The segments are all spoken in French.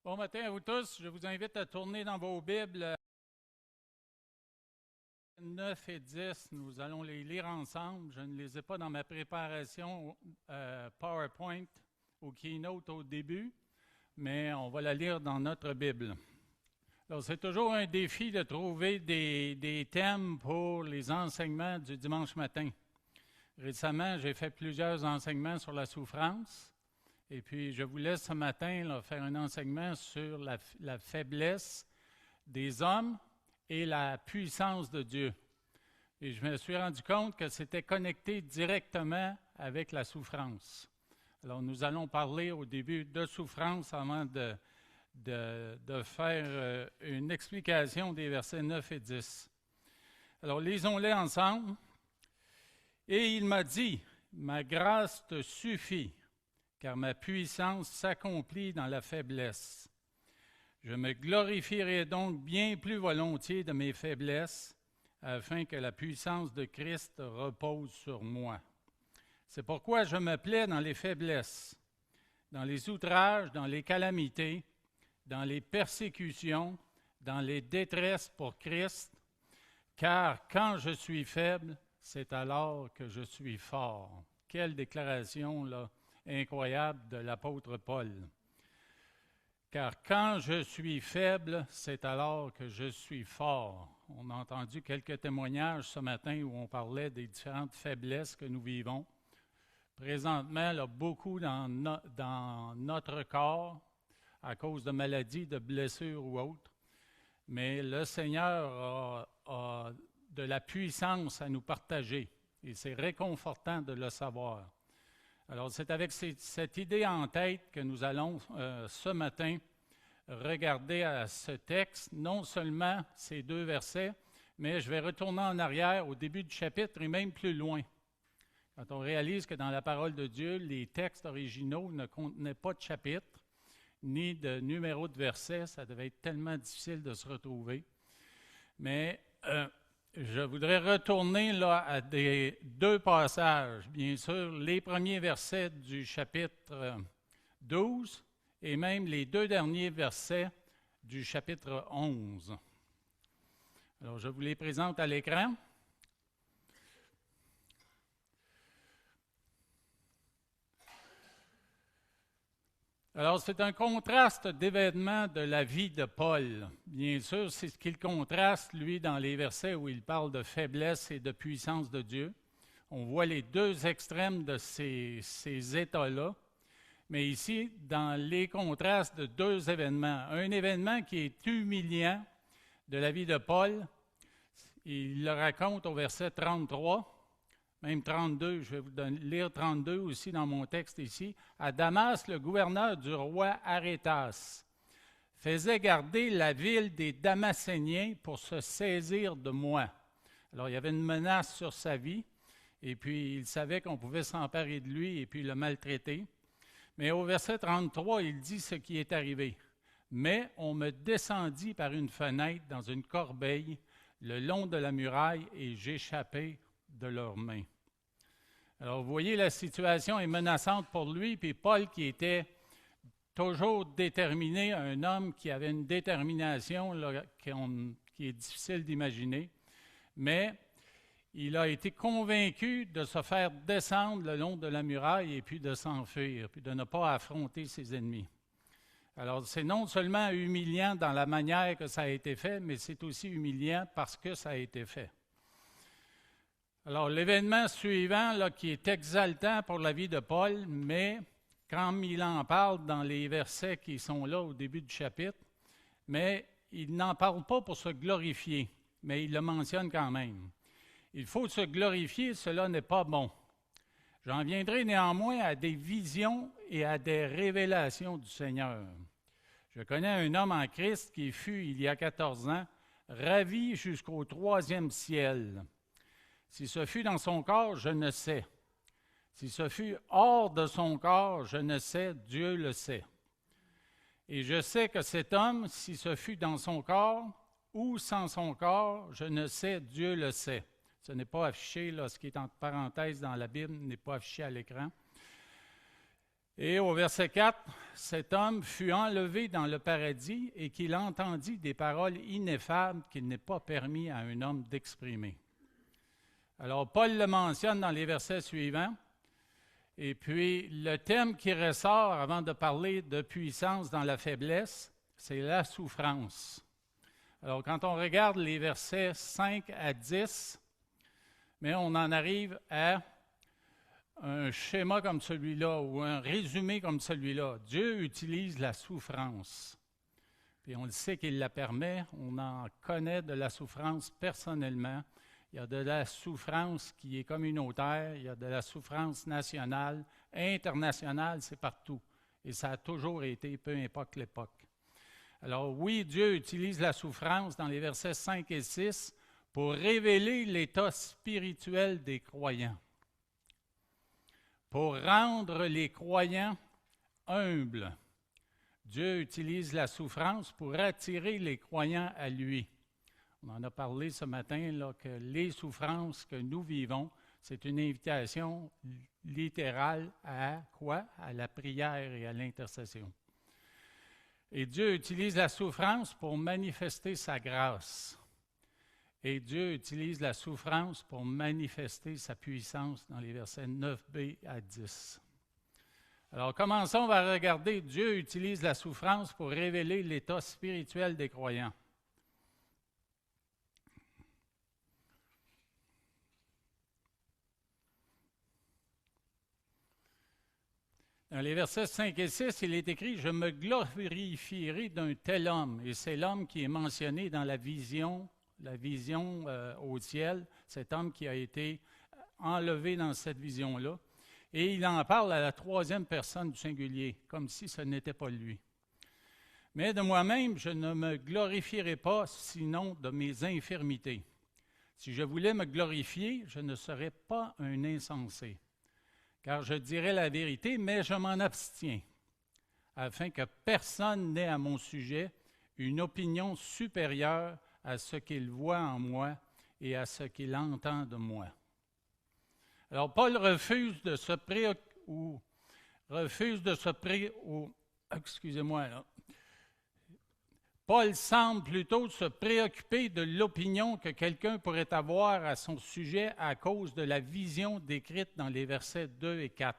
Bon matin à vous tous. Je vous invite à tourner dans vos Bibles 9 et 10. Nous allons les lire ensemble. Je ne les ai pas dans ma préparation PowerPoint ou Keynote au début, mais on va la lire dans notre Bible. Alors, c'est toujours un défi de trouver des thèmes pour les enseignements du dimanche matin. Récemment, j'ai fait plusieurs enseignements sur la souffrance. Et puis, je vous laisse ce matin là, faire un enseignement sur la faiblesse des hommes et la puissance de Dieu. Et je me suis rendu compte que c'était connecté directement avec la souffrance. Alors, nous allons parler au début de souffrance avant de faire une explication des versets 9 et 10. Alors, lisons-les ensemble. Et il m'a dit, « Ma grâce te suffit, car ma puissance s'accomplit dans la faiblesse. Je me glorifierai donc bien plus volontiers de mes faiblesses, afin que la puissance de Christ repose sur moi. C'est pourquoi je me plais dans les faiblesses, dans les outrages, dans les calamités, dans les persécutions, dans les détresses pour Christ, car quand je suis faible, c'est alors que je suis fort. » Quelle déclaration là, incroyable de l'apôtre Paul. « Car quand je suis faible, c'est alors que je suis fort. » On a entendu quelques témoignages ce matin où on parlait des différentes faiblesses que nous vivons. Présentement, là, beaucoup dans notre corps, à cause de maladies, de blessures ou autres. Mais le Seigneur a de la puissance à nous partager et c'est réconfortant de le savoir. Alors, c'est avec cette idée en tête que nous allons ce matin regarder à ce texte, non seulement ces deux versets, mais je vais retourner en arrière au début du chapitre et même plus loin. Quand on réalise que dans la parole de Dieu, les textes originaux ne contenaient pas de chapitre, ni de numéro de versets, ça devait être tellement difficile de se retrouver. Mais je voudrais retourner là à deux passages, bien sûr, les premiers versets du chapitre 12 et même les deux derniers versets du chapitre 11. Alors, je vous les présente à l'écran. Alors, c'est un contraste d'événements de la vie de Paul. Bien sûr, c'est ce qu'il contraste, lui, dans les versets où il parle de faiblesse et de puissance de Dieu. On voit les deux extrêmes de ces états-là. Mais ici, dans les contrastes de deux événements, un événement qui est humiliant de la vie de Paul, il le raconte au verset 33. Même 32, je vais vous lire 32 aussi dans mon texte ici. « À Damas, le gouverneur du roi Arétas faisait garder la ville des Damascéniens pour se saisir de moi. » Alors, il y avait une menace sur sa vie, et puis il savait qu'on pouvait s'emparer de lui et puis le maltraiter. Mais au verset 33, il dit ce qui est arrivé. « Mais on me descendit par une fenêtre dans une corbeille le long de la muraille et j'échappai de leurs mains. » Alors, vous voyez, la situation est menaçante pour lui, puis Paul, qui était toujours déterminé, un homme qui avait une détermination là, qui est difficile d'imaginer, mais il a été convaincu de se faire descendre le long de la muraille et puis de s'enfuir, puis de ne pas affronter ses ennemis. Alors, c'est non seulement humiliant dans la manière que ça a été fait, mais c'est aussi humiliant parce que ça a été fait. Alors, l'événement suivant, là, qui est exaltant pour la vie de Paul, mais quand il en parle dans les versets qui sont là au début du chapitre, mais il n'en parle pas pour se glorifier, mais il le mentionne quand même. Il faut se glorifier, cela n'est pas bon. J'en viendrai néanmoins à des visions et à des révélations du Seigneur. Je connais un homme en Christ qui fut, il y a 14 ans, ravi jusqu'au 3e ciel. Si ce fut dans son corps, je ne sais. Si ce fut hors de son corps, je ne sais, Dieu le sait. Et je sais que cet homme, si ce fut dans son corps ou sans son corps, je ne sais, Dieu le sait. Ce n'est pas affiché, là, ce qui est entre parenthèses dans la Bible n'est pas affiché à l'écran. Et au verset 4, cet homme fut enlevé dans le paradis et qu'il entendit des paroles ineffables qu'il n'est pas permis à un homme d'exprimer. Alors, Paul le mentionne dans les versets suivants. Et puis, le thème qui ressort avant de parler de puissance dans la faiblesse, c'est la souffrance. Alors, quand on regarde les versets 5 à 10, mais on en arrive à un schéma comme celui-là ou un résumé comme celui-là. Dieu utilise la souffrance. Puis on le sait qu'il la permet, on en connaît de la souffrance personnellement. Il y a de la souffrance qui est communautaire, il y a de la souffrance nationale, internationale, c'est partout. Et ça a toujours été, peu importe l'époque. Alors oui, Dieu utilise la souffrance dans les versets 5 et 6 pour révéler l'état spirituel des croyants, pour rendre les croyants humbles. Dieu utilise la souffrance pour attirer les croyants à lui. On en a parlé ce matin, là, que les souffrances que nous vivons, c'est une invitation littérale à quoi? À la prière et à l'intercession. Et Dieu utilise la souffrance pour manifester sa grâce. Et Dieu utilise la souffrance pour manifester sa puissance dans les versets 9b à 10. Alors, commençons par regarder, Dieu utilise la souffrance pour révéler l'état spirituel des croyants. Dans les versets 5 et 6, il est écrit « Je me glorifierai d'un tel homme ». Et c'est l'homme qui est mentionné dans la vision au ciel, cet homme qui a été enlevé dans cette vision-là. Et il en parle à la troisième personne du singulier, comme si ce n'était pas lui. Mais de moi-même, je ne me glorifierai pas, sinon de mes infirmités. Si je voulais me glorifier, je ne serais pas un insensé. Car je dirais la vérité, mais je m'en abstiens, afin que personne n'ait à mon sujet une opinion supérieure à ce qu'il voit en moi et à ce qu'il entend de moi. Alors, Paul refuse de se Paul semble plutôt se préoccuper de l'opinion que quelqu'un pourrait avoir à son sujet à cause de la vision décrite dans les versets 2 et 4.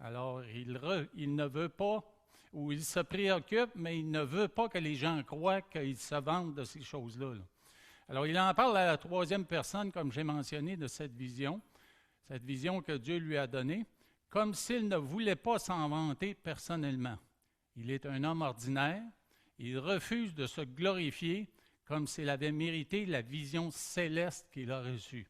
Alors, il ne veut pas, ou il se préoccupe, mais il ne veut pas que les gens croient qu'il se vante de ces choses-là. Alors, il en parle à la troisième personne, comme j'ai mentionné, de cette vision que Dieu lui a donnée, comme s'il ne voulait pas s'en vanter personnellement. Il est un homme ordinaire. Il refuse de se glorifier comme s'il avait mérité la vision céleste qu'il a reçue.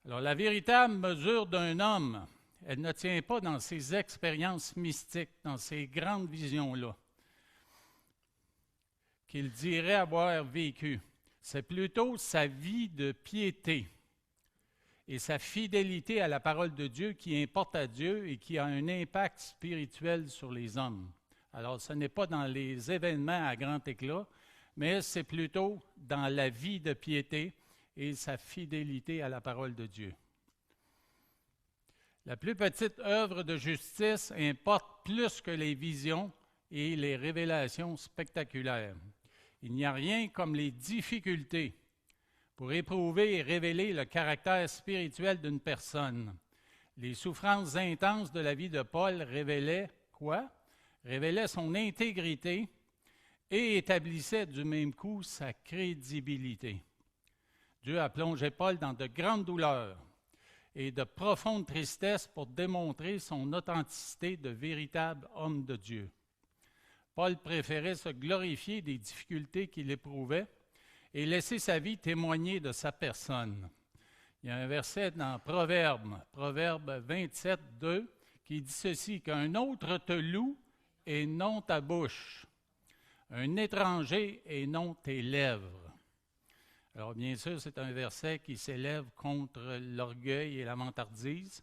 Alors, la véritable mesure d'un homme, elle ne tient pas dans ses expériences mystiques, dans ces grandes visions-là, qu'il dirait avoir vécues. C'est plutôt sa vie de piété et sa fidélité à la parole de Dieu qui importe à Dieu et qui a un impact spirituel sur les hommes. Alors, ce n'est pas dans les événements à grand éclat, mais c'est plutôt dans la vie de piété et sa fidélité à la parole de Dieu. La plus petite œuvre de justice importe plus que les visions et les révélations spectaculaires. Il n'y a rien comme les difficultés pour éprouver et révéler le caractère spirituel d'une personne. Les souffrances intenses de la vie de Paul révélaient quoi? Révélait son intégrité et établissait du même coup sa crédibilité. Dieu a plongé Paul dans de grandes douleurs et de profondes tristesses pour démontrer son authenticité de véritable homme de Dieu. Paul préférait se glorifier des difficultés qu'il éprouvait et laisser sa vie témoigner de sa personne. Il y a un verset dans Proverbe 27, 2, qui dit ceci, qu'un autre te loue et non ta bouche, un étranger et non tes lèvres. Alors bien sûr, c'est un verset qui s'élève contre l'orgueil et la vantardise.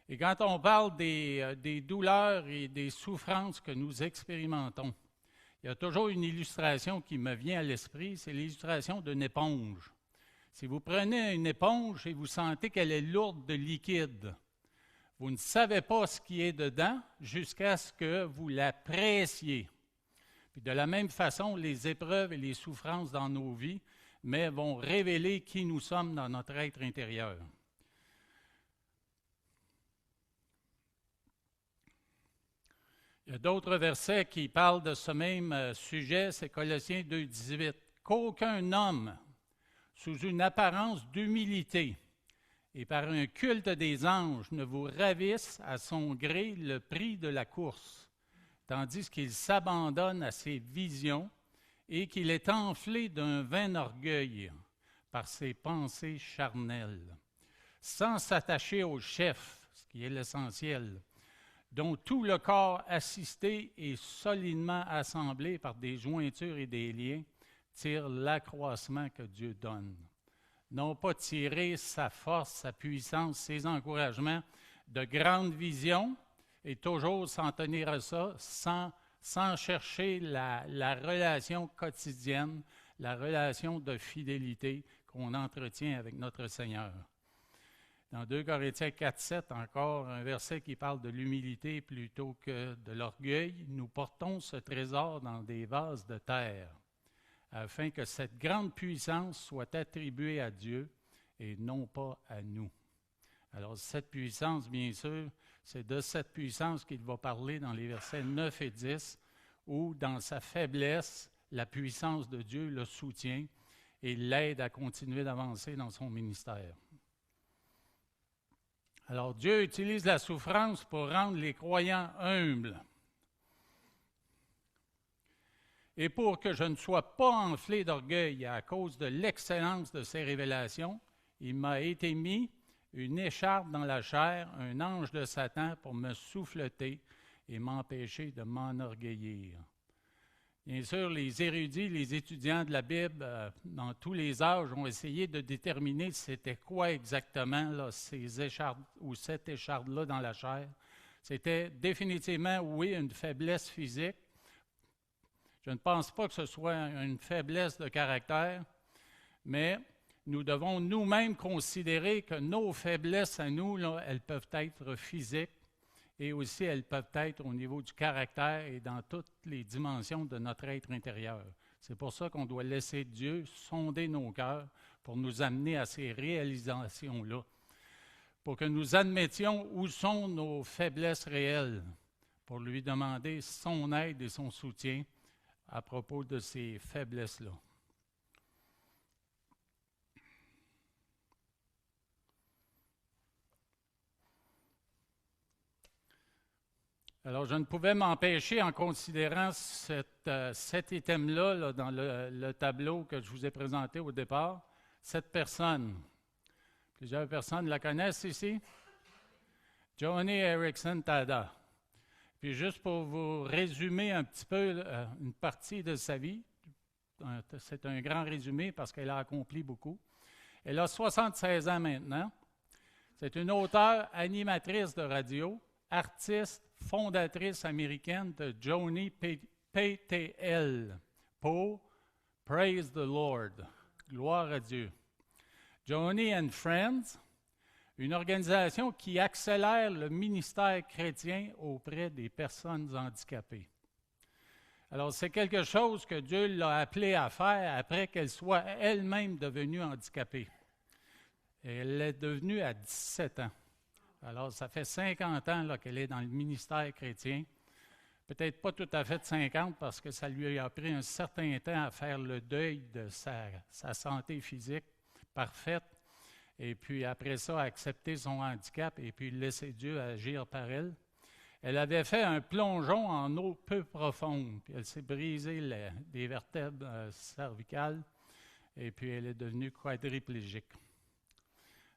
Et quand on parle des douleurs et des souffrances que nous expérimentons, il y a toujours une illustration qui me vient à l'esprit, c'est l'illustration d'une éponge. Si vous prenez une éponge et vous sentez qu'elle est lourde de liquide, Vous ne savez pas ce qui est dedans jusqu'à ce que vous l'appréciez. Puis de la même façon, les épreuves et les souffrances dans nos vies vont révéler qui nous sommes dans notre être intérieur. Il y a d'autres versets qui parlent de ce même sujet, c'est Colossiens 2,18. Qu'aucun homme, sous une apparence d'humilité et par un culte des anges, ne vous ravisse à son gré le prix de la course, tandis qu'il s'abandonne à ses visions et qu'il est enflé d'un vain orgueil par ses pensées charnelles, sans s'attacher au chef, ce qui est l'essentiel, dont tout le corps assisté et solidement assemblé par des jointures et des liens tire l'accroissement que Dieu donne. Non pas tirer sa force, sa puissance, ses encouragements de grandes visions et toujours s'en tenir à ça sans chercher la relation quotidienne, la relation de fidélité qu'on entretient avec notre Seigneur. Dans 2 Corinthiens 4,7, encore un verset qui parle de l'humilité plutôt que de l'orgueil. Nous portons ce trésor dans des vases de terre, afin que cette grande puissance soit attribuée à Dieu et non pas à nous. Alors cette puissance, bien sûr, c'est de cette puissance qu'il va parler dans les versets 9 et 10, où dans sa faiblesse, la puissance de Dieu le soutient et l'aide à continuer d'avancer dans son ministère. Alors, Dieu utilise la souffrance pour rendre les croyants humbles. Et pour que je ne sois pas enflé d'orgueil à cause de l'excellence de ses révélations, il m'a été mis une écharpe dans la chair, un ange de Satan pour me souffleter et m'empêcher de m'enorgueillir. Bien sûr, les érudits, les étudiants de la Bible, dans tous les âges, ont essayé de déterminer c'était quoi exactement là, ces écharpes ou cette écharpe-là dans la chair. C'était définitivement, oui, une faiblesse physique. Je ne pense pas que ce soit une faiblesse de caractère, mais nous devons nous-mêmes considérer que nos faiblesses à nous, là, elles peuvent être physiques. Et aussi, elles peuvent être au niveau du caractère et dans toutes les dimensions de notre être intérieur. C'est pour ça qu'on doit laisser Dieu sonder nos cœurs pour nous amener à ces réalisations-là, pour que nous admettions où sont nos faiblesses réelles, pour lui demander son aide et son soutien à propos de ces faiblesses-là. Alors, je ne pouvais m'empêcher, en considérant cet item-là là, dans le tableau que je vous ai présenté au départ, cette personne. Plusieurs personnes la connaissent ici. Joni Eareckson Tada. Puis juste pour vous résumer un petit peu une partie de sa vie, c'est un grand résumé parce qu'elle a accompli beaucoup. Elle a 76 ans maintenant. C'est une auteure, animatrice de radio, artiste, fondatrice américaine de Joni PTL pour Praise the Lord, gloire à Dieu. Joni and Friends, une organisation qui accélère le ministère chrétien auprès des personnes handicapées. Alors, c'est quelque chose que Dieu l'a appelée à faire après qu'elle soit elle-même devenue handicapée. Et elle est devenue à 17 ans. Alors, ça fait 50 ans là, qu'elle est dans le ministère chrétien. Peut-être pas tout à fait 50 parce que ça lui a pris un certain temps à faire le deuil de sa santé physique parfaite. Et puis après ça, accepter son handicap et puis laisser Dieu agir par elle. Elle avait fait un plongeon en eau peu profonde. Puis elle s'est brisé les vertèbres cervicales et puis elle est devenue quadriplégique.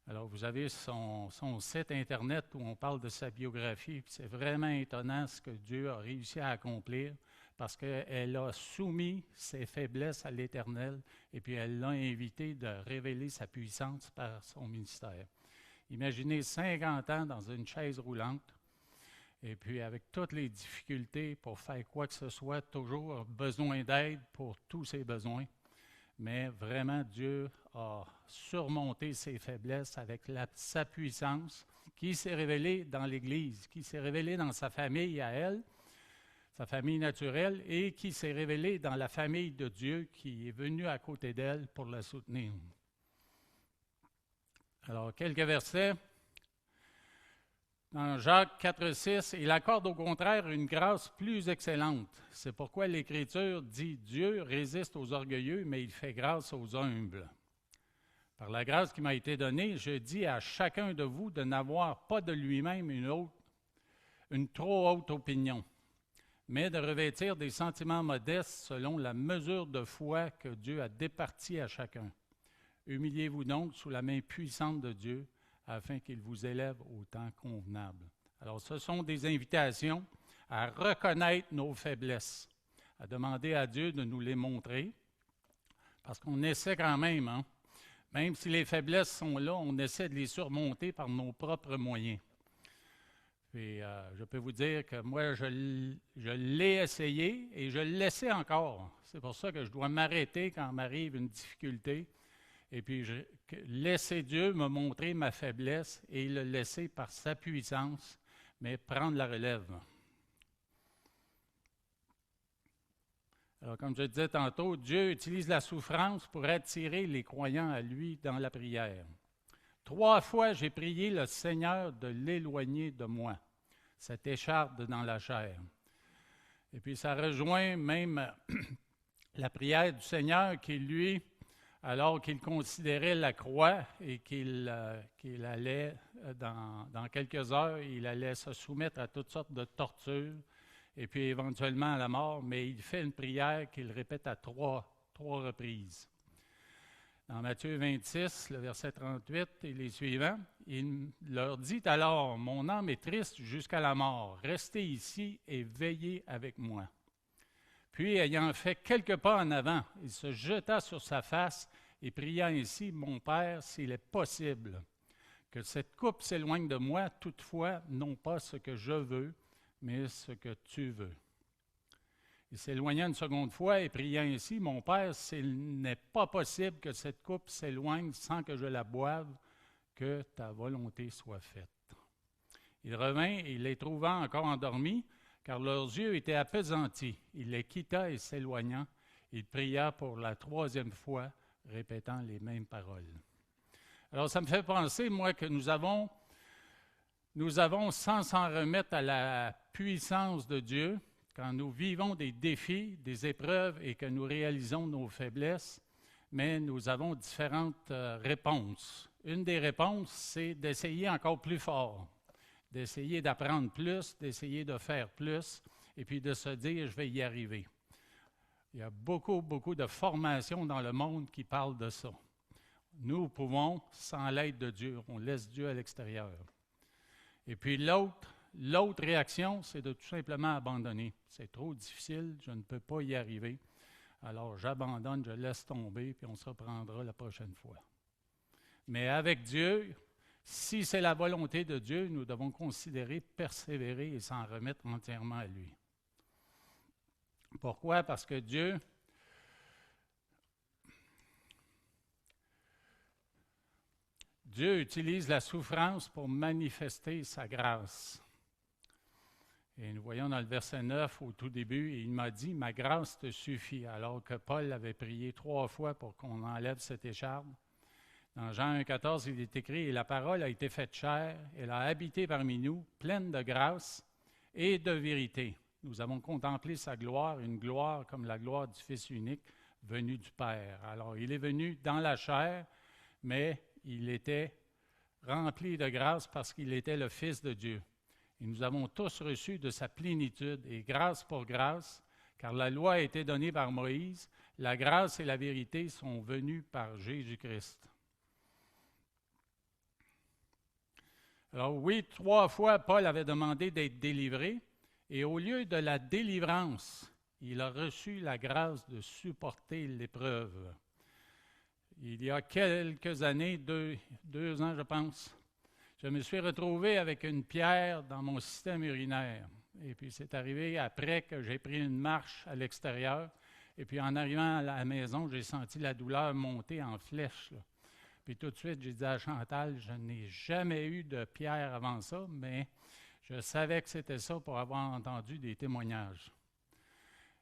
Alors, vous avez son site Internet où on parle de sa biographie. C'est vraiment étonnant ce que Dieu a réussi à accomplir parce qu'elle a soumis ses faiblesses à l'Éternel et puis elle l'a invité de révéler sa puissance par son ministère. Imaginez 50 ans dans une chaise roulante et puis avec toutes les difficultés pour faire quoi que ce soit, toujours besoin d'aide pour tous ses besoins. Mais vraiment, Dieu a surmonté ses faiblesses avec sa puissance qui s'est révélé dans l'Église, qui s'est révélé dans sa famille à elle, sa famille naturelle, et qui s'est révélé dans la famille de Dieu qui est venue à côté d'elle pour la soutenir. Alors, quelques versets. Dans Jacques 4,6, il accorde au contraire une grâce plus excellente. C'est pourquoi l'Écriture dit « Dieu résiste aux orgueilleux, mais il fait grâce aux humbles. » Par la grâce qui m'a été donnée, je dis à chacun de vous de n'avoir pas de lui-même une trop haute opinion, mais de revêtir des sentiments modestes selon la mesure de foi que Dieu a départie à chacun. Humiliez-vous donc sous la main puissante de Dieu, afin qu'il vous élève au temps convenable. Alors, ce sont des invitations à reconnaître nos faiblesses, à demander à Dieu de nous les montrer, parce qu'on essaie quand même, même si les faiblesses sont là, on essaie de les surmonter par nos propres moyens. Puis, je peux vous dire que moi, je l'ai essayé et je l'essaie encore. C'est pour ça que je dois m'arrêter quand m'arrive une difficulté. Et puis, laisser Dieu me montrer ma faiblesse et le laisser par sa puissance, mais prendre la relève. Alors, comme je disais tantôt, Dieu utilise la souffrance pour attirer les croyants à lui dans la prière. 3 fois, j'ai prié le Seigneur de l'éloigner de moi, cette écharpe dans la chair. Et puis, ça rejoint même la prière du Seigneur qui, lui, alors qu'il considérait la croix et qu'il allait, dans quelques heures, il allait se soumettre à toutes sortes de tortures et puis éventuellement à la mort, mais il fait une prière qu'il répète à trois reprises. Dans Matthieu 26, le verset 38 et les suivants, il leur dit alors, « Mon âme est triste jusqu'à la mort. Restez ici et veillez avec moi. » Puis, ayant fait quelques pas en avant, il se jeta sur sa face et pria ainsi, « Mon Père, s'il est possible, que cette coupe s'éloigne de moi, toutefois, non pas ce que je veux, mais ce que tu veux. » Il s'éloigna une seconde fois et pria ainsi, « Mon Père, s'il n'est pas possible que cette coupe s'éloigne sans que je la boive, que ta volonté soit faite. » Il revint et les trouva encore endormis, car leurs yeux étaient appesantis. Il les quitta et s'éloignant, il pria pour la 3e fois, répétant les mêmes paroles. Alors, ça me fait penser, moi, que nous avons, sans s'en remettre à la puissance de Dieu, quand nous vivons des défis, des épreuves et que nous réalisons nos faiblesses, mais nous avons différentes réponses. Une des réponses, c'est d'essayer encore plus fort, d'essayer d'apprendre plus, d'essayer de faire plus, et puis de se dire, je vais y arriver. Il y a beaucoup de formations dans le monde qui parlent de ça. Nous pouvons, sans l'aide de Dieu, on laisse Dieu à l'extérieur. Et puis l'autre réaction, c'est de tout simplement abandonner. C'est trop difficile, je ne peux pas y arriver. Alors j'abandonne, je laisse tomber, puis on se reprendra la prochaine fois. Mais avec Dieu, si c'est la volonté de Dieu, nous devons considérer, persévérer et s'en remettre entièrement à lui. Pourquoi? Parce que Dieu utilise la souffrance pour manifester sa grâce. Et nous voyons dans le verset 9, au tout début, il m'a dit, « Ma grâce te suffit », alors que Paul avait prié 3 fois pour qu'on enlève cette écharpe. Dans Jean 1,14, il est écrit, « Et la parole a été faite chair, elle a habité parmi nous, pleine de grâce et de vérité. Nous avons contemplé sa gloire, une gloire comme la gloire du Fils unique venu du Père. » Alors, il est venu dans la chair, mais il était rempli de grâce parce qu'il était le Fils de Dieu. Et nous avons tous reçu de sa plénitude, et grâce pour grâce, car la loi a été donnée par Moïse, la grâce et la vérité sont venues par Jésus-Christ. Alors oui, 3 fois, Paul avait demandé d'être délivré, et au lieu de la délivrance, il a reçu la grâce de supporter l'épreuve. Il y a quelques années, 2 ans je pense, je me suis retrouvé avec une pierre dans mon système urinaire. Et puis c'est arrivé après que j'ai pris une marche à l'extérieur. Et puis en arrivant à la maison, j'ai senti la douleur monter en flèche, là. Puis tout de suite, j'ai dit à Chantal, je n'ai jamais eu de pierre avant ça, mais je savais que c'était ça pour avoir entendu des témoignages.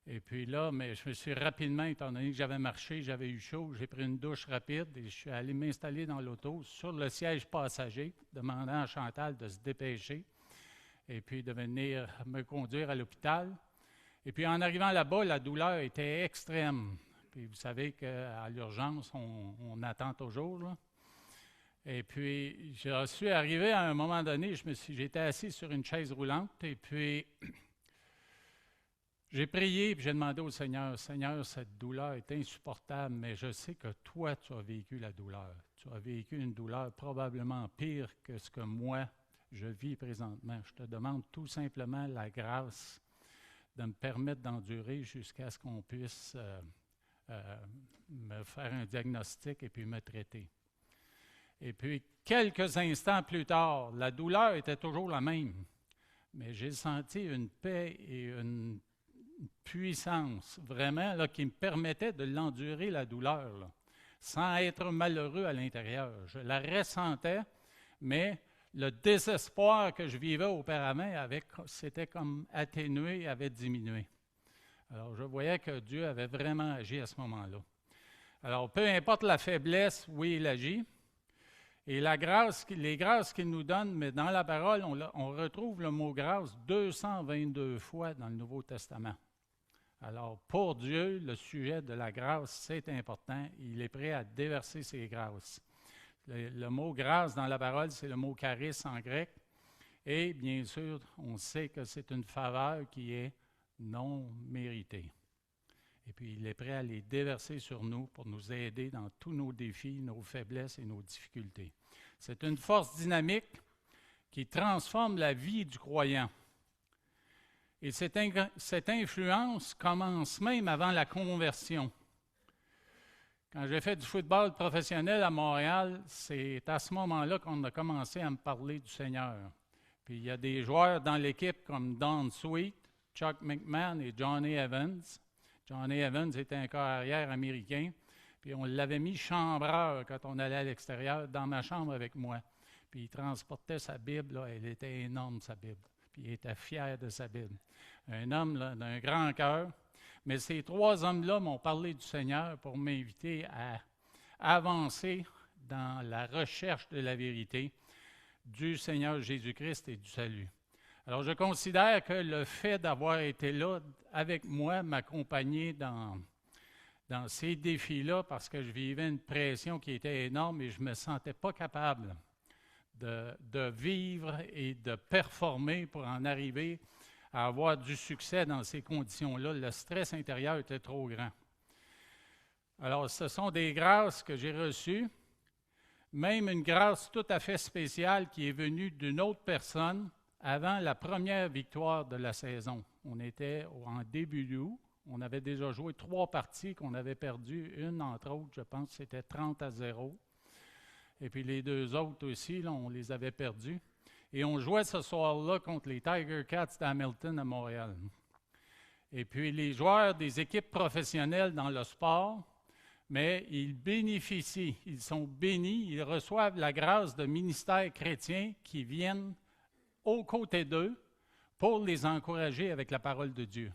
Et puis là, mais je me suis rapidement, étant donné que j'avais marché, j'avais eu chaud, j'ai pris une douche rapide et je suis allé m'installer dans l'auto sur le siège passager, demandant à Chantal de se dépêcher et puis de venir me conduire à l'hôpital. Et puis en arrivant là-bas, la douleur était extrême. Puis vous savez qu'à l'urgence, on attend toujours, là. Et puis, je suis arrivé à un moment donné, j'étais assis sur une chaise roulante et puis j'ai prié et j'ai demandé au Seigneur, Seigneur, cette douleur est insupportable, mais je sais que toi, tu as vécu la douleur. Tu as vécu une douleur probablement pire que ce que moi, je vis présentement. Je te demande tout simplement la grâce de me permettre d'endurer jusqu'à ce qu'on puisse me faire un diagnostic et puis me traiter. Et puis, quelques instants plus tard, la douleur était toujours la même, mais j'ai senti une paix et une puissance vraiment là, qui me permettait de l'endurer, la douleur, là, sans être malheureux à l'intérieur. Je la ressentais, mais le désespoir que je vivais auparavant s'était comme atténué, avait diminué. Alors, je voyais que Dieu avait vraiment agi à ce moment-là. Alors, peu importe la faiblesse, oui, il agit. Et la grâce, les grâces qu'il nous donne, mais dans la parole, on retrouve le mot grâce 222 fois dans le Nouveau Testament. Alors, pour Dieu, le sujet de la grâce, c'est important. Il est prêt à déverser ses grâces. Le mot grâce dans la parole, c'est le mot charis en grec. Et bien sûr, on sait que c'est une faveur qui est non méritée. Et puis, il est prêt à les déverser sur nous pour nous aider dans tous nos défis, nos faiblesses et nos difficultés. C'est une force dynamique qui transforme la vie du croyant. Et cette influence commence même avant la conversion. Quand j'ai fait du football professionnel à Montréal, c'est à ce moment-là qu'on a commencé à me parler du Seigneur. Puis il y a des joueurs dans l'équipe comme Don Sweet, Chuck McMahon et Johnny Evans. Johnny Evans était un corps arrière américain. Puis on l'avait mis chambreur quand on allait à l'extérieur, dans ma chambre avec moi. Puis il transportait sa Bible, là, elle était énorme, sa Bible. Puis il était fier de sa Bible. Un homme là, d'un grand cœur. Mais ces trois hommes-là m'ont parlé du Seigneur pour m'inviter à avancer dans la recherche de la vérité du Seigneur Jésus-Christ et du salut. Alors, je considère que le fait d'avoir été là avec moi, m'accompagner dans ces défis-là, parce que je vivais une pression qui était énorme et je ne me sentais pas capable de vivre et de performer pour en arriver à avoir du succès dans ces conditions-là. Le stress intérieur était trop grand. Alors, ce sont des grâces que j'ai reçues, même une grâce tout à fait spéciale qui est venue d'une autre personne avant la première victoire de la saison. On était en début d'août. On avait déjà joué 3 parties qu'on avait perdues. Une, entre autres, je pense, c'était 30-0. Et puis les 2 autres aussi, là, on les avait perdues. Et on jouait ce soir-là contre les Tiger Cats d'Hamilton à Montréal. Et puis les joueurs des équipes professionnelles dans le sport, mais ils bénéficient, ils sont bénis, ils reçoivent la grâce de ministères chrétiens qui viennent aux côtés d'eux pour les encourager avec la parole de Dieu.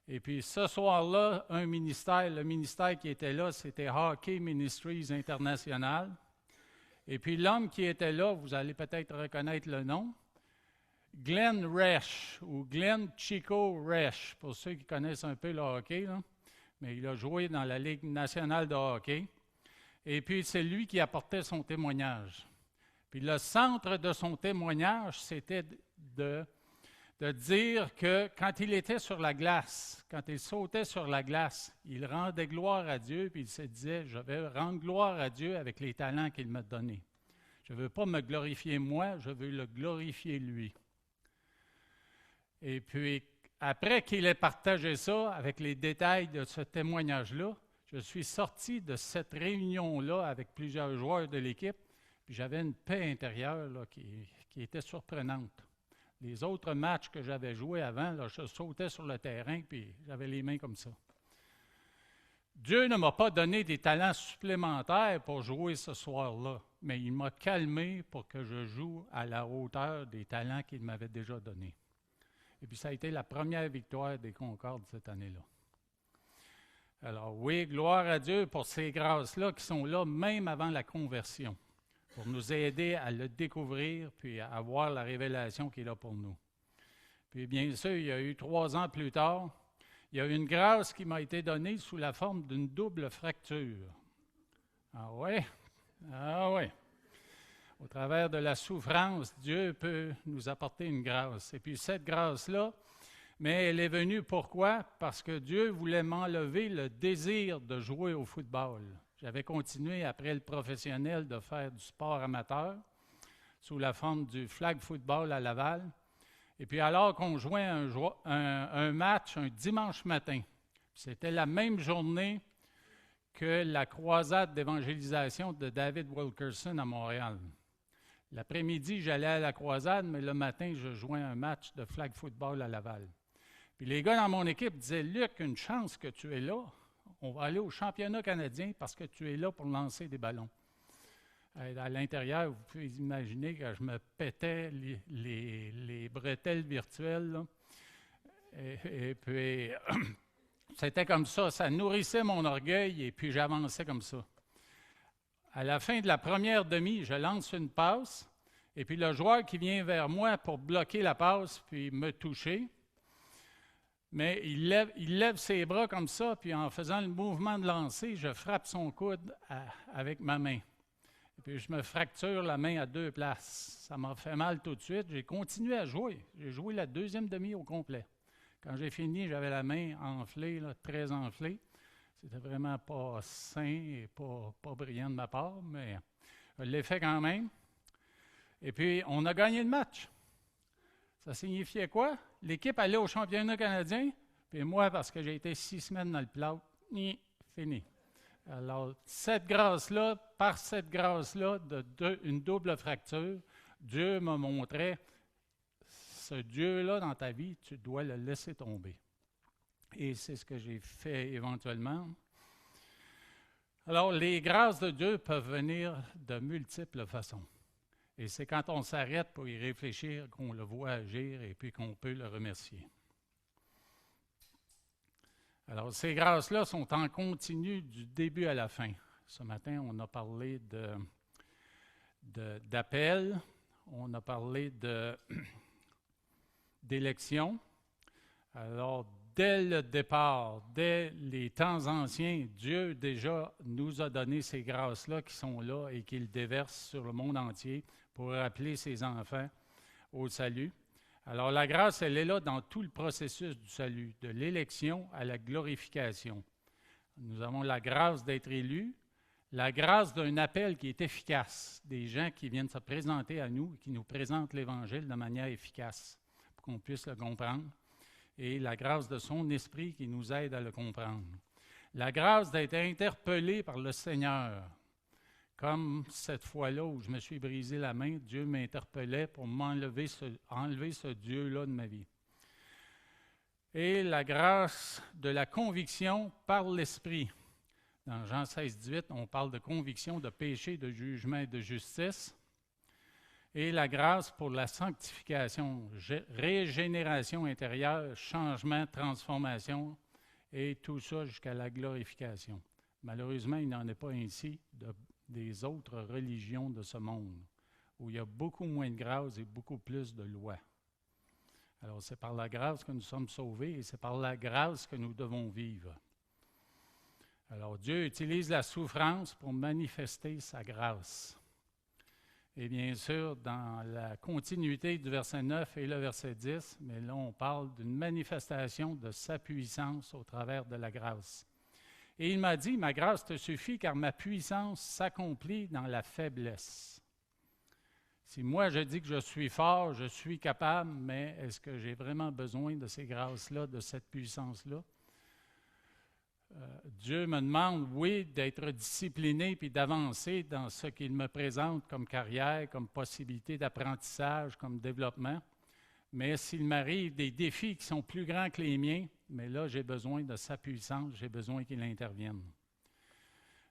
Et puis ce soir-là, le ministère qui était là, c'était Hockey Ministries International. Et puis l'homme qui était là, vous allez peut-être reconnaître le nom, Glenn Resch, ou Glenn Chico Resch, pour ceux qui connaissent un peu le hockey, là. Mais il a joué dans la Ligue nationale de hockey. Et puis c'est lui qui apportait son témoignage. Puis le centre de son témoignage, c'était de dire que quand il était sur la glace, quand il sautait sur la glace, il rendait gloire à Dieu, puis il se disait, je vais rendre gloire à Dieu avec les talents qu'il m'a donnés. Je ne veux pas me glorifier moi, je veux le glorifier lui. Et puis, après qu'il ait partagé ça avec les détails de ce témoignage-là, je suis sorti de cette réunion-là avec plusieurs joueurs de l'équipe, puis j'avais une paix intérieure là, qui était surprenante. Les autres matchs que j'avais joués avant, là, je sautais sur le terrain, puis j'avais les mains comme ça. Dieu ne m'a pas donné des talents supplémentaires pour jouer ce soir-là, mais il m'a calmé pour que je joue à la hauteur des talents qu'il m'avait déjà donnés. Et puis ça a été la première victoire des Concordes cette année-là. Alors oui, gloire à Dieu pour ces grâces-là qui sont là même avant la conversion, pour nous aider à le découvrir puis à avoir la révélation qu'il a pour nous. Puis bien sûr, il y a eu 3 ans plus tard, il y a une grâce qui m'a été donnée sous la forme d'une double fracture. Ah ouais? Ah ouais. Au travers de la souffrance, Dieu peut nous apporter une grâce. Et puis cette grâce-là, mais elle est venue pourquoi? Parce que Dieu voulait m'enlever le désir de jouer au football. J'avais continué après le professionnel de faire du sport amateur sous la forme du flag football à Laval. Et puis alors qu'on jouait un match un dimanche matin, c'était la même journée que la croisade d'évangélisation de David Wilkerson à Montréal. L'après-midi, j'allais à la croisade, mais le matin, je jouais un match de flag football à Laval. Puis les gars dans mon équipe disaient « Luc, une chance que tu es là. On va aller au championnat canadien parce que tu es là pour lancer des ballons. » À l'intérieur, vous pouvez imaginer que je me pétais les bretelles virtuelles. Là. Et puis, c'était comme ça nourrissait mon orgueil et puis j'avançais comme ça. À la fin de la première demi, je lance une passe et puis le joueur qui vient vers moi pour bloquer la passe puis me toucher, mais il lève ses bras comme ça puis en faisant le mouvement de lancer, je frappe son coude avec ma main. Et puis je me fracture la main à 2 places. Ça m'a fait mal tout de suite. J'ai continué à jouer. J'ai joué la deuxième demi au complet. Quand j'ai fini, j'avais la main enflée, là, très enflée. C'était vraiment pas sain et pas brillant de ma part, mais je l'ai fait quand même. Et puis, on a gagné le match. Ça signifiait quoi? L'équipe allait au championnat canadien, puis moi, parce que j'ai été 6 semaines dans le plâtre, fini. Alors, par cette grâce-là, une double fracture, Dieu me montrait, ce Dieu-là dans ta vie, tu dois le laisser tomber. Et c'est ce que j'ai fait éventuellement. Alors, les grâces de Dieu peuvent venir de multiples façons. Et c'est quand on s'arrête pour y réfléchir qu'on le voit agir et puis qu'on peut le remercier. Alors, ces grâces-là sont en continu du début à la fin. Ce matin, on a parlé d'appel, on a parlé d'élection. Alors, dès le départ, dès les temps anciens, Dieu déjà nous a donné ces grâces-là qui sont là et qu'il déverse sur le monde entier pour appeler ses enfants au salut. Alors, la grâce, elle est là dans tout le processus du salut, de l'élection à la glorification. Nous avons la grâce d'être élus, la grâce d'un appel qui est efficace, des gens qui viennent se présenter à nous et qui nous présentent l'Évangile de manière efficace pour qu'on puisse le comprendre, et la grâce de son esprit qui nous aide à le comprendre. La grâce d'être interpellé par le Seigneur. Comme cette fois-là où je me suis brisé la main, Dieu m'interpellait pour enlever ce Dieu-là de ma vie. Et la grâce de la conviction par l'Esprit. Dans Jean 16, 18, on parle de conviction de péché, de jugement et de justice. Et la grâce pour la sanctification, régénération intérieure, changement, transformation, et tout ça jusqu'à la glorification. Malheureusement, il n'en est pas ainsi des autres religions de ce monde, où il y a beaucoup moins de grâce et beaucoup plus de lois. Alors, c'est par la grâce que nous sommes sauvés et c'est par la grâce que nous devons vivre. Alors, Dieu utilise la souffrance pour manifester sa grâce. Et bien sûr, dans la continuité du verset 9 et le verset 10, mais là, on parle d'une manifestation de sa puissance au travers de la grâce. Et il m'a dit, « Ma grâce te suffit car ma puissance s'accomplit dans la faiblesse. » Si moi je dis que je suis fort, je suis capable, mais est-ce que j'ai vraiment besoin de ces grâces-là, de cette puissance-là? Dieu me demande, oui, d'être discipliné puis d'avancer dans ce qu'il me présente comme carrière, comme possibilité d'apprentissage, comme développement. Mais s'il m'arrive des défis qui sont plus grands que les miens, mais là, j'ai besoin de sa puissance, j'ai besoin qu'il intervienne.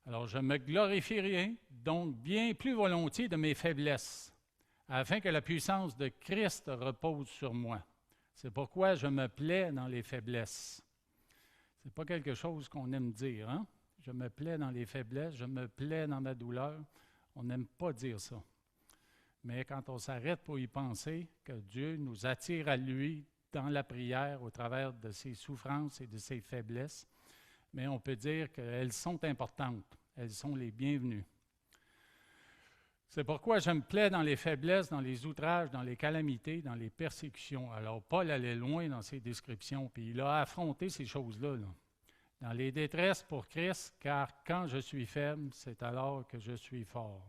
Alors, je me glorifierai donc bien plus volontiers de mes faiblesses, afin que la puissance de Christ repose sur moi. C'est pourquoi je me plais dans les faiblesses. Ce n'est pas quelque chose qu'on aime dire, hein? Je me plais dans les faiblesses, je me plais dans ma douleur. On n'aime pas dire ça. Mais quand on s'arrête pour y penser, que Dieu nous attire à lui dans la prière au travers de ses souffrances et de ses faiblesses, mais on peut dire qu'elles sont importantes, elles sont les bienvenues. C'est pourquoi je me plais dans les faiblesses, dans les outrages, dans les calamités, dans les persécutions. Alors, Paul allait loin dans ses descriptions, puis il a affronté ces choses-là, là. Dans les détresses pour Christ, car quand je suis faible, c'est alors que je suis fort.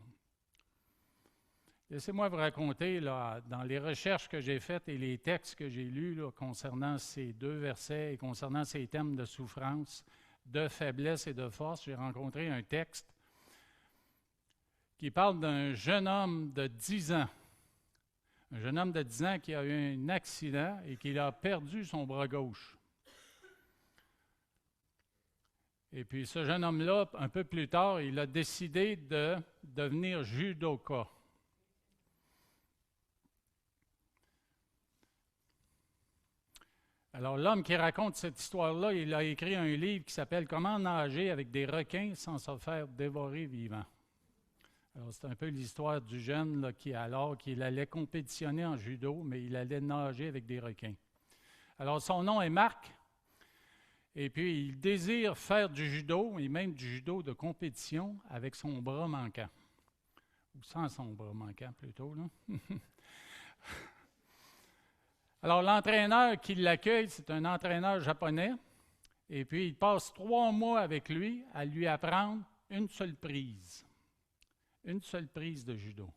Laissez-moi vous raconter, là, dans les recherches que j'ai faites et les textes que j'ai lus là, concernant ces deux versets et concernant ces thèmes de souffrance, de faiblesse et de force, j'ai rencontré un texte qui parle d'un jeune homme de 10 ans. Un jeune homme de 10 ans qui a eu un accident et qui a perdu son bras gauche. Et puis ce jeune homme-là, un peu plus tard, il a décidé de devenir judoka. Alors l'homme qui raconte cette histoire-là, il a écrit un livre qui s'appelle « Comment nager avec des requins sans se faire dévorer vivant ». Alors c'est un peu l'histoire du jeune là, qui allait compétitionner en judo, mais il allait nager avec des requins. Alors son nom est Marc. Et puis, il désire faire du judo, et même du judo de compétition, avec son bras manquant. Ou sans son bras manquant, plutôt, là. Alors, l'entraîneur qui l'accueille, c'est un entraîneur japonais. Et puis, il passe 3 mois avec lui à lui apprendre une seule prise. Une seule prise de judo.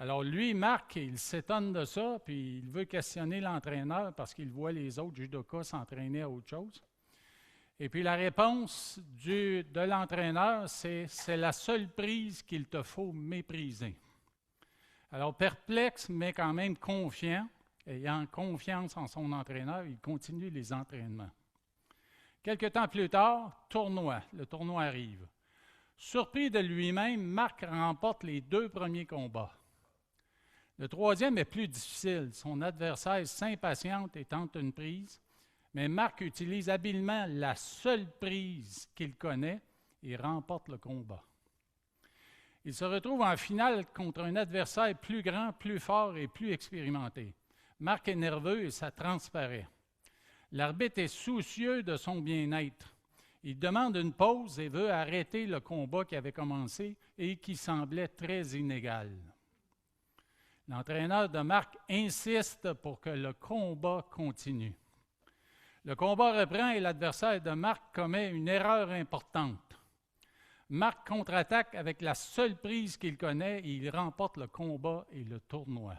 Alors, lui, Marc, il s'étonne de ça, puis il veut questionner l'entraîneur parce qu'il voit les autres judokas s'entraîner à autre chose. Et puis, la réponse de l'entraîneur, c'est la seule prise qu'il te faut mépriser. Alors, perplexe, mais quand même confiant, ayant confiance en son entraîneur, il continue les entraînements. Quelque temps plus tard, le tournoi arrive. Surpris de lui-même, Marc remporte les 2 premiers combats. Le 3e est plus difficile. Son adversaire s'impatiente et tente une prise, mais Marc utilise habilement la seule prise qu'il connaît et remporte le combat. Il se retrouve en finale contre un adversaire plus grand, plus fort et plus expérimenté. Marc est nerveux et ça transparaît. L'arbitre est soucieux de son bien-être. Il demande une pause et veut arrêter le combat qui avait commencé et qui semblait très inégal. L'entraîneur de Marc insiste pour que le combat continue. Le combat reprend et l'adversaire de Marc commet une erreur importante. Marc contre-attaque avec la seule prise qu'il connaît et il remporte le combat et le tournoi.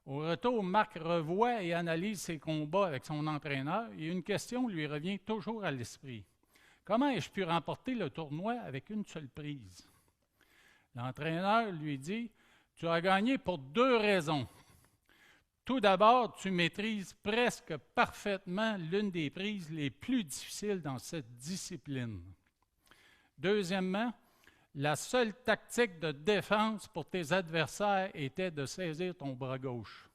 Au retour, Marc revoit et analyse ses combats avec son entraîneur et une question lui revient toujours à l'esprit. Comment ai-je pu remporter le tournoi avec une seule prise? L'entraîneur lui dit: tu as gagné pour 2 raisons. Tout d'abord, tu maîtrises presque parfaitement l'une des prises les plus difficiles dans cette discipline. Deuxièmement, la seule tactique de défense pour tes adversaires était de saisir ton bras gauche.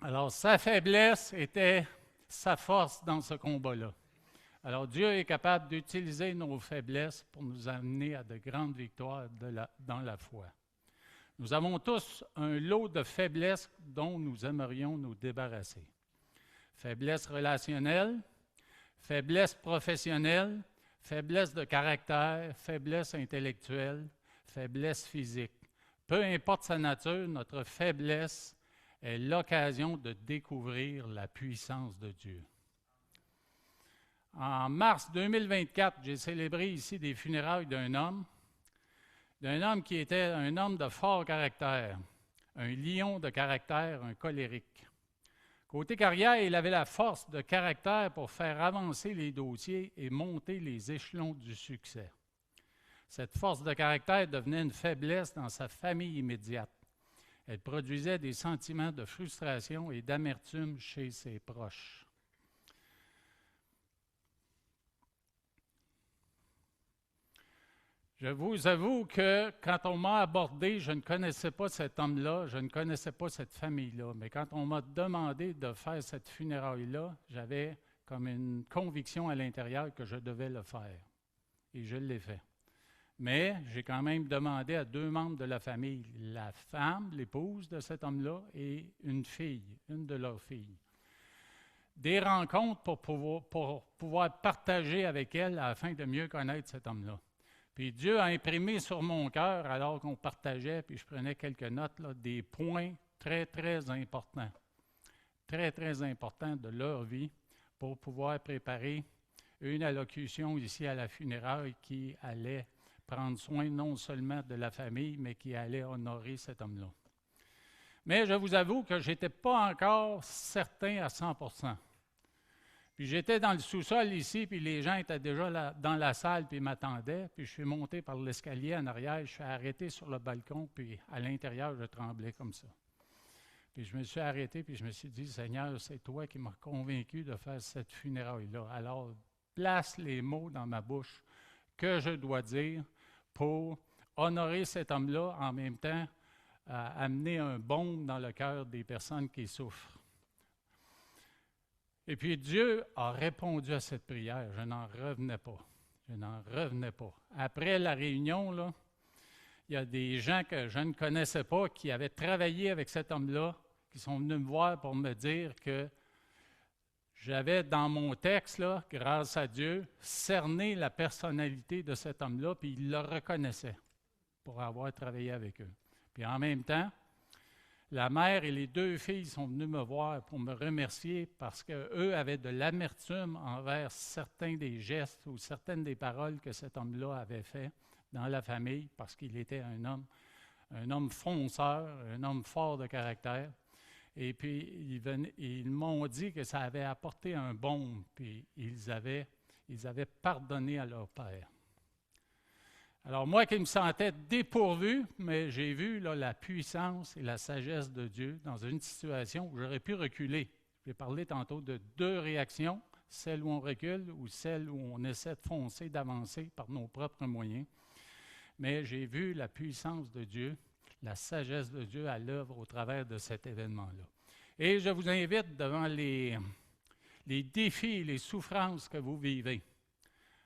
Alors, sa faiblesse était sa force dans ce combat-là. Alors, Dieu est capable d'utiliser nos faiblesses pour nous amener à de grandes victoires dans la foi. Nous avons tous un lot de faiblesses dont nous aimerions nous débarrasser. Faiblesse relationnelle, faiblesse professionnelle, faiblesse de caractère, faiblesse intellectuelle, faiblesse physique. Peu importe sa nature, notre faiblesse est l'occasion de découvrir la puissance de Dieu. En mars 2024, j'ai célébré ici des funérailles d'un homme qui était un homme de fort caractère, un lion de caractère, un colérique. Côté carrière, il avait la force de caractère pour faire avancer les dossiers et monter les échelons du succès. Cette force de caractère devenait une faiblesse dans sa famille immédiate. Elle produisait des sentiments de frustration et d'amertume chez ses proches. Je vous avoue que quand on m'a abordé, je ne connaissais pas cet homme-là, je ne connaissais pas cette famille-là. Mais quand on m'a demandé de faire cette funéraille-là, j'avais comme une conviction à l'intérieur que je devais le faire. Et je l'ai fait. Mais j'ai quand même demandé à 2 membres de la famille, la femme, l'épouse de cet homme-là, et une fille, une de leurs filles, des rencontres pour pouvoir partager avec elle afin de mieux connaître cet homme-là. Puis Dieu a imprimé sur mon cœur, alors qu'on partageait, puis je prenais quelques notes, là, des points très, très importants de leur vie pour pouvoir préparer une allocution ici à la funéraille qui allait prendre soin non seulement de la famille, mais qui allait honorer cet homme-là. Mais je vous avoue que je n'étais pas encore certain à 100%. Puis j'étais dans le sous-sol ici, puis les gens étaient déjà là, dans la salle, puis m'attendaient. Puis je suis monté par l'escalier en arrière, je suis arrêté sur le balcon, puis à l'intérieur, je tremblais comme ça. Puis je me suis arrêté, puis je me suis dit, Seigneur, c'est toi qui m'as convaincu de faire cette funéraille-là. Alors, place les mots dans ma bouche que je dois dire pour honorer cet homme-là, en même temps, amener un baume dans le cœur des personnes qui souffrent. Et puis Dieu a répondu à cette prière. Je n'en revenais pas. Je n'en revenais pas. Après la réunion, là, il y a des gens que je ne connaissais pas qui avaient travaillé avec cet homme-là, qui sont venus me voir pour me dire que j'avais dans mon texte, là, grâce à Dieu, cerné la personnalité de cet homme-là, puis ils le reconnaissaient pour avoir travaillé avec eux. Puis en même temps, la mère et les 2 filles sont venues me voir pour me remercier parce qu'eux avaient de l'amertume envers certains des gestes ou certaines des paroles que cet homme-là avait fait dans la famille parce qu'il était un homme fonceur, un homme fort de caractère. Et puis, ils m'ont dit que ça avait apporté un baume, puis ils avaient pardonné à leur père. Alors moi qui me sentais dépourvu, mais j'ai vu là, la puissance et la sagesse de Dieu dans une situation où j'aurais pu reculer. J'ai parlé tantôt de 2 réactions, celle où on recule ou celle où on essaie de foncer, d'avancer par nos propres moyens. Mais j'ai vu la puissance de Dieu, la sagesse de Dieu à l'œuvre au travers de cet événement-là. Et je vous invite devant les défis et les souffrances que vous vivez,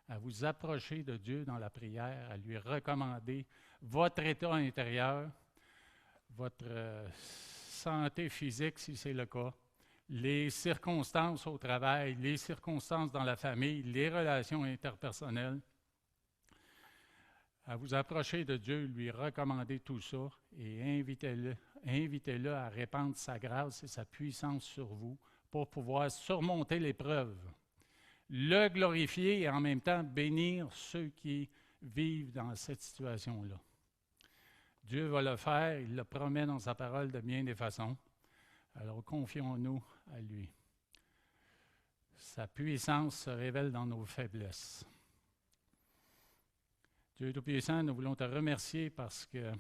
à vous approcher de Dieu dans la prière, à lui recommander votre état intérieur, votre santé physique si c'est le cas, les circonstances au travail, les circonstances dans la famille, les relations interpersonnelles. À vous approcher de Dieu, lui recommander tout ça et invitez-le à répandre sa grâce et sa puissance sur vous pour pouvoir surmonter l'épreuve. Le glorifier et en même temps bénir ceux qui vivent dans cette situation-là. Dieu va le faire, il le promet dans sa parole de bien des façons. Alors confions-nous à lui. Sa puissance se révèle dans nos faiblesses. Dieu Tout-Puissant, nous voulons te remercier parce que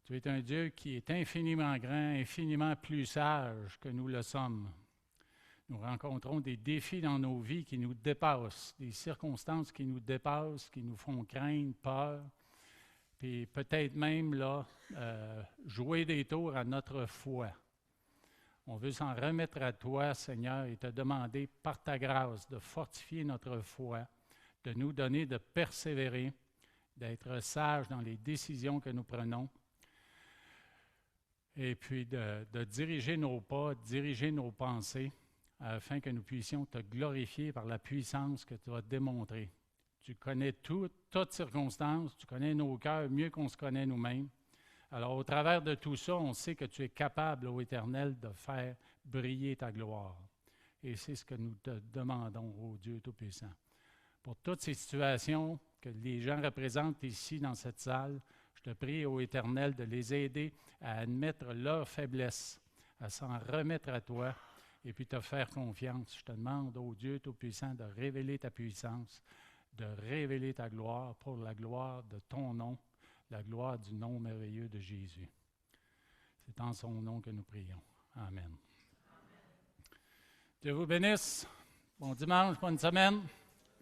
tu es un Dieu qui est infiniment grand, infiniment plus sage que nous le sommes. Nous rencontrons des défis dans nos vies qui nous dépassent, des circonstances qui nous dépassent, qui nous font craindre, peur, puis peut-être même là, jouer des tours à notre foi. On veut s'en remettre à toi, Seigneur, et te demander par ta grâce de fortifier notre foi, de nous donner de persévérer, d'être sages dans les décisions que nous prenons, et puis de diriger nos pas, diriger nos pensées, afin que nous puissions te glorifier par la puissance que tu as démontrée. Tu connais toutes circonstances, tu connais nos cœurs mieux qu'on se connaît nous-mêmes. Alors, au travers de tout ça, on sait que tu es capable, ô Éternel, de faire briller ta gloire. Et c'est ce que nous te demandons, ô Dieu Tout-Puissant. Pour toutes ces situations que les gens représentent ici dans cette salle, je te prie, ô Éternel, de les aider à admettre leurs faiblesses, à s'en remettre à toi, et puis te faire confiance. Je te demande, ô Dieu Tout-Puissant, de révéler ta puissance, de révéler ta gloire pour la gloire de ton nom, la gloire du nom merveilleux de Jésus. C'est en son nom que nous prions. Amen. Dieu vous bénisse. Bon dimanche, bonne semaine.